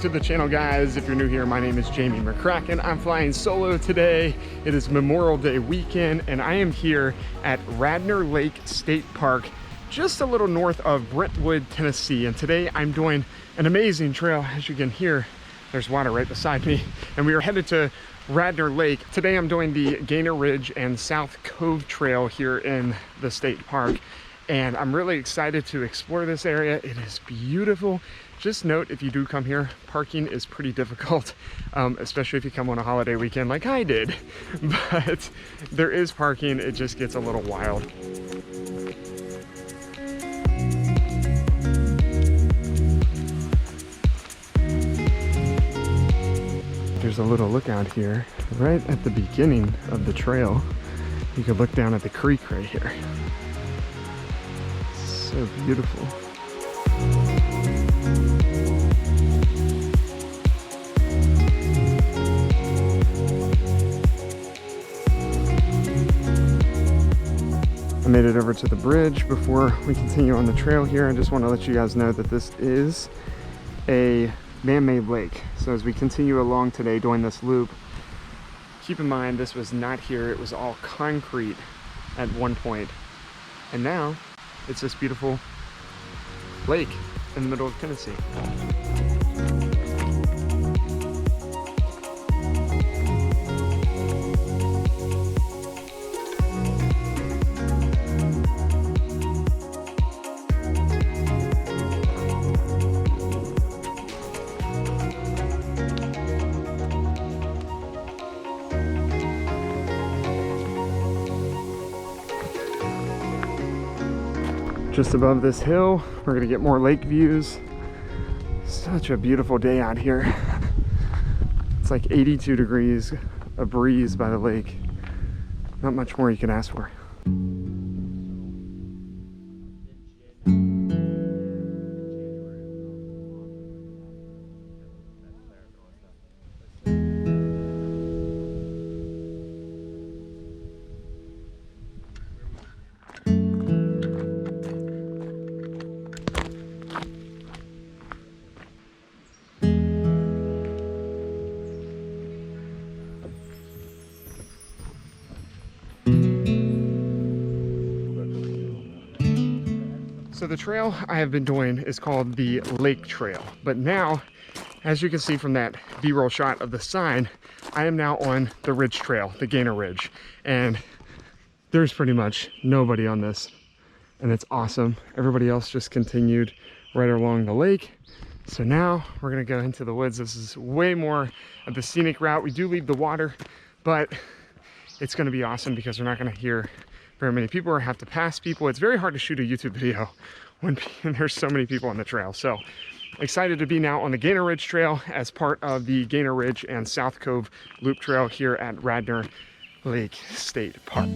to the channel, guys. If you're new here, my name is Jamie McCracken. I'm flying solo today. It is Memorial Day weekend and I am here at Radnor Lake State Park, just a little north of Brentwood, Tennessee. And today I'm doing an amazing trail. As you can hear, there's water right beside me, and we are headed to Radnor Lake. Today I'm doing the Gainer Ridge and South Cove trail here in the state park, and I'm really excited to explore this area. It is beautiful. Just note, if you do come here, parking is pretty difficult, especially if you come on a holiday weekend like I did. But there is parking, it just gets a little wild. There's a little lookout here right at the beginning of the trail. You can look down at the creek right here. So beautiful. I made it over to the bridge. Before we continue on the trail here, I just want to let you guys know that this is a man-made lake. So as we continue along today doing this loop, keep in mind this was not here. It was all concrete at one point, and now it's this beautiful lake in the middle of Tennessee. Just above this hill, we're gonna get more lake views. Such a beautiful day out here. It's like 82 degrees, a breeze by the lake. Not much more you can ask for. So the trail I have been doing is called the Lake Trail, but now, as you can see from that B-roll shot of the sign, I am now on the Ridge Trail, the Gainer Ridge, and there's pretty much nobody on this, and it's awesome. Everybody else just continued right along the lake. So now we're gonna go into the woods. This is way more of the scenic route. We do leave the water, but it's gonna be awesome because we're not gonna hear very many people or have to pass people. It's very hard to shoot a YouTube video when there's so many people on the trail. So excited to be now on the Gainer Ridge Trail as part of the Gainer Ridge and South Cove Loop Trail here at Radnor Lake State Park.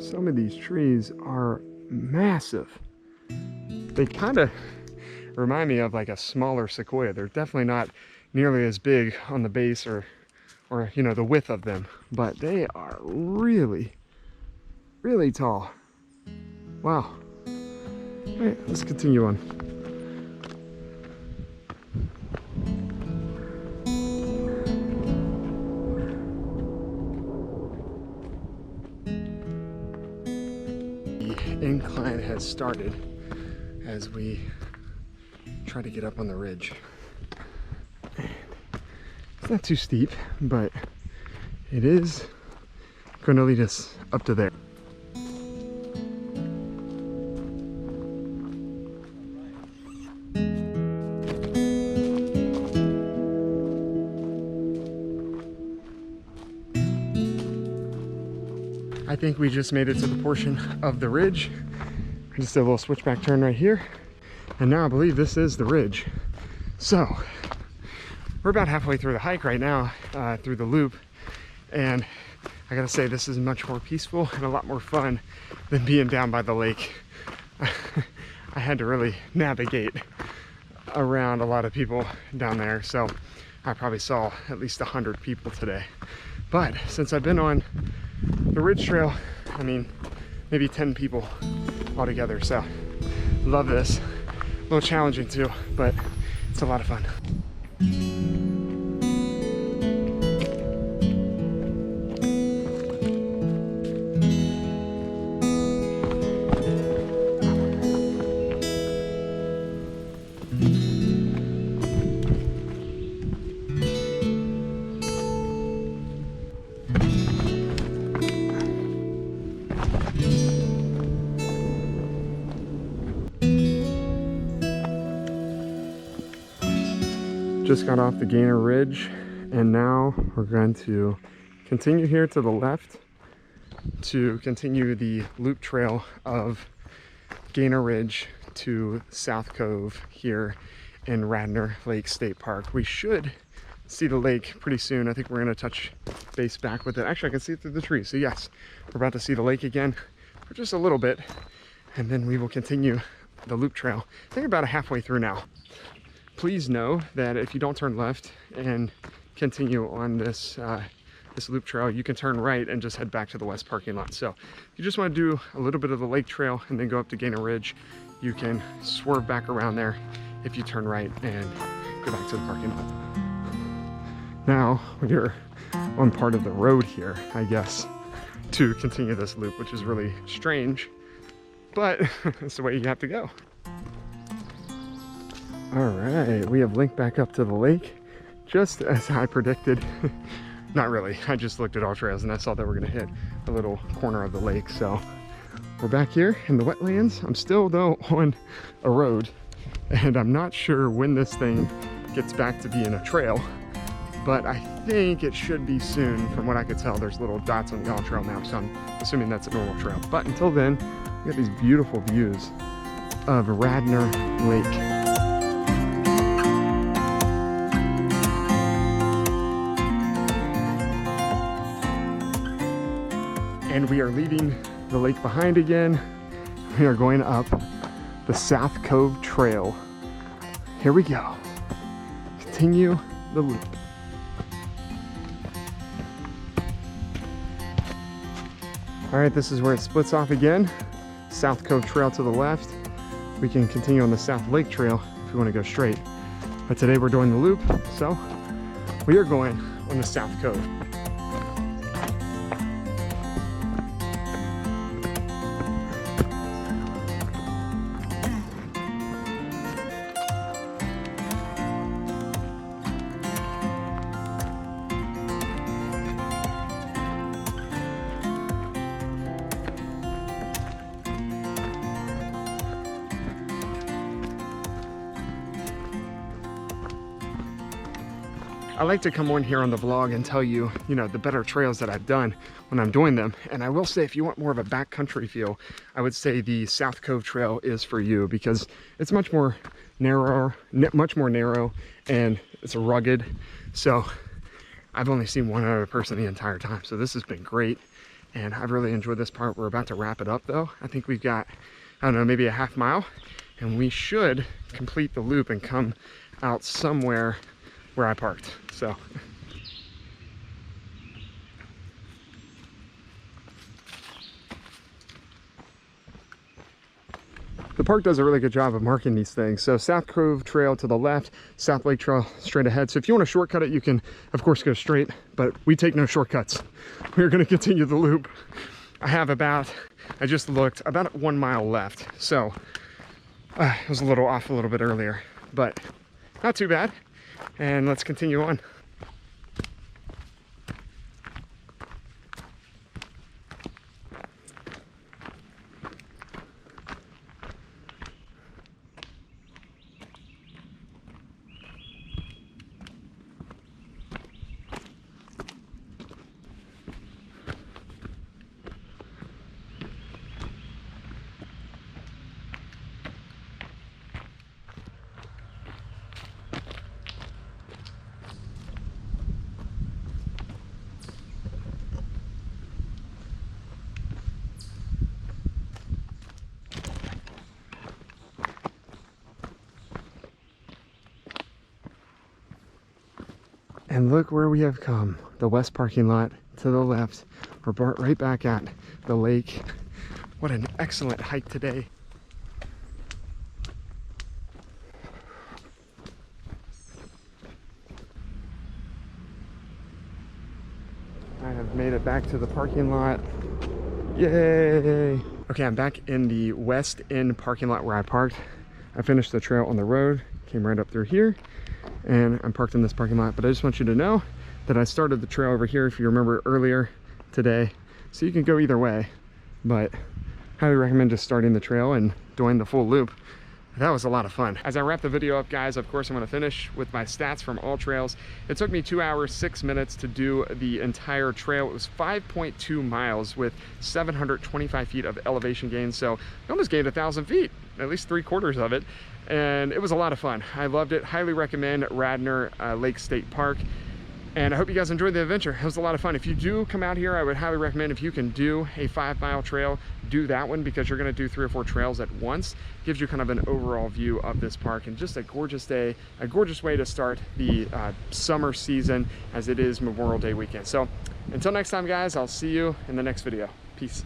Some of these trees are massive. They kind of remind me of like a smaller sequoia. They're definitely not nearly as big on the base or you know, the width of them, but they are really, really tall. Wow. All right, let's continue on. Incline has started as we try to get up on the ridge. And it's not too steep, but it is going to lead us up to there. I think we just made it to the portion of the ridge. Just a little switchback turn right here. And now I believe this is the ridge. So we're about halfway through the hike right now, through the loop. And I gotta say, this is much more peaceful and a lot more fun than being down by the lake. I had to really navigate around a lot of people down there, so I probably saw at least 100 people today. But since I've been on the Ridge Trail, I mean, maybe 10 people altogether, so love this. A little challenging too, but it's a lot of fun. Just got off the Gainer Ridge, and now we're going to continue here to the left to continue the loop trail of Gainer Ridge to South Cove here in Radnor Lake State Park. We should see the lake pretty soon. I think we're going to touch base back with it. Actually, I can see it through the trees. So yes, we're about to see the lake again for just a little bit, and then we will continue the loop trail. I think about halfway through now. Please know that if you don't turn left and continue on this this loop trail, you can turn right and just head back to the west parking lot. So if you just want to do a little bit of the lake trail and then go up to Gainer Ridge, you can swerve back around there if you turn right and go back to the parking lot. Now we're on part of the road here, I guess, to continue this loop, which is really strange, but it's the way you have to go. All right, we have linked back up to the lake, just as I predicted. Not really, I just looked at all trails and I saw that we're gonna hit a little corner of the lake. So we're back here in the wetlands. I'm still though on a road, and I'm not sure when this thing gets back to being a trail, but I think it should be soon. From what I could tell, there's little dots on the all trail map, so I'm assuming that's a normal trail. But until then, we got these beautiful views of Radnor Lake. And we are leaving the lake behind again. We are going up the South Cove Trail. Here we go. Continue the loop. All right, this is where it splits off again. South Cove Trail to the left. We can continue on the South Lake Trail if we want to go straight. But today we're doing the loop, so we are going on the South Cove. I like to come on here on the vlog and tell you, the better trails that I've done when I'm doing them. And I will say, if you want more of a backcountry feel, I would say the South Cove Trail is for you, because it's much more narrow, and it's rugged. So I've only seen one other person the entire time. So this has been great. And I've really enjoyed this part. We're about to wrap it up though. I think we've got, I don't know, maybe a half mile, and we should complete the loop and come out somewhere where I parked. So the park does a really good job of marking these things. So South Cove Trail to the left, South Lake Trail straight ahead. So if you want to shortcut it, you can of course go straight, but we take no shortcuts. We're going to continue the loop. I have I just looked, about 1 mile left. So it was a little off a little bit earlier, but not too bad. And let's continue on. And look where we have come. The west parking lot to the left. We're right back at the lake. What an excellent hike today. I have made it back to the parking lot. Yay! Okay, I'm back in the west end parking lot where I parked. I finished the trail on the road, came right up through here, and I'm parked in this parking lot. But I just want you to know that I started the trail over here, if you remember earlier today. So you can go either way, but highly recommend just starting the trail and doing the full loop. That was a lot of fun. As I wrap the video up, guys, of course, I'm gonna finish with my stats from all trails. It took me 2 hours, 6 minutes to do the entire trail. It was 5.2 miles with 725 feet of elevation gain. So I almost gained 1,000 feet, at least 3/4 of it. And it was a lot of fun. I loved it. Highly recommend Radnor Lake State Park. And I hope you guys enjoyed the adventure. It was a lot of fun. If you do come out here, I would highly recommend, if you can do a 5-mile trail, do that one, because you're gonna do 3 or 4 trails at once. Gives you kind of an overall view of this park, and just a gorgeous day, a gorgeous way to start the summer season, as it is Memorial Day weekend. So until next time, guys, I'll see you in the next video. Peace.